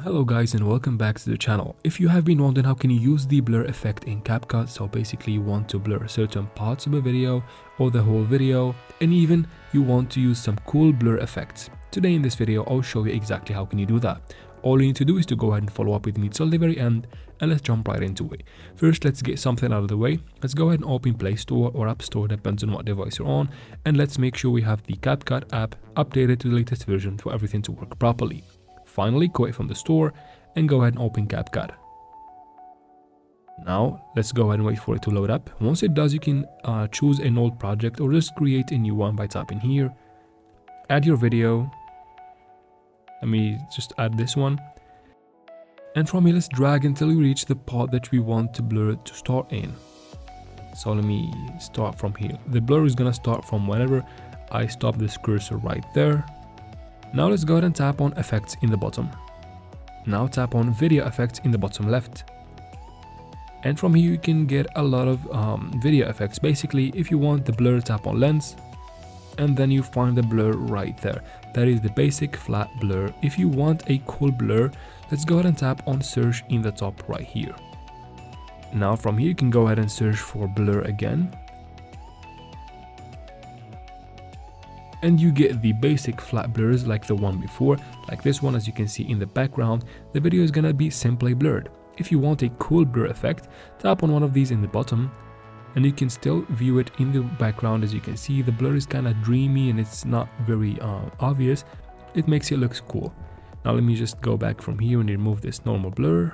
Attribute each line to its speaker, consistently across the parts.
Speaker 1: Hello guys and welcome back to the channel. If you have been wondering how can you use the blur effect in CapCut, so basically you want to blur certain parts of a video or the whole video, and even you want to use some cool blur effects. Today in this video I'll show you exactly how can you do that. All you need to do is to go ahead and follow up with me till the very end, and let's jump right into it. First, let's get something out of the way. Let's go ahead and open Play Store or App Store, depends on what device you're on, and let's make sure we have the CapCut app updated to the latest version for everything to work properly. Finally, go away from the store and go ahead and open CapCut. Now, let's go ahead and wait for it to load up. Once it does, you can choose an old project or just create a new one by tapping here. Add your video. Let me just add this one. And from here, let's drag until we reach the part that we want to blur to start in. So let me start from here. The blur is gonna start from whenever I stop this cursor right there. Now let's go ahead and tap on effects in the bottom. Now tap on video effects in the bottom left. And from here you can get a lot of video effects. Basically, if you want the blur, tap on lens and then you find the blur right there. That is the basic flat blur. If you want a cool blur, let's go ahead and tap on search in the top right here. Now from here you can go ahead and search for blur again. And you get the basic flat blurs like the one before. Like this one, as you can see in the background, the video is gonna be simply blurred. If you want a cool blur effect, tap on one of these in the bottom and you can still view it in the background. As you can see, the blur is kind of dreamy and it's not very obvious. It makes it look cool. Now let me just go back from here and remove this normal blur.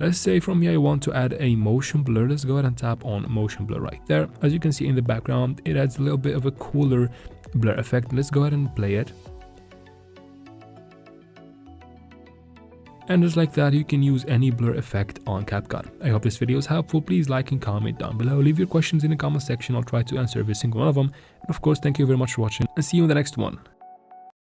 Speaker 1: Let's say from here I want to add a motion blur. Let's go ahead and tap on motion blur right there. As you can see in the background, it adds a little bit of a cooler blur effect. Let's go ahead and play it. And just like that, you can use any blur effect on CapCut. I hope this video is helpful. Please like and comment down below. Leave your questions in the comment section. I'll try to answer every single one of them. And of course, thank you very much for watching and see you in the next one.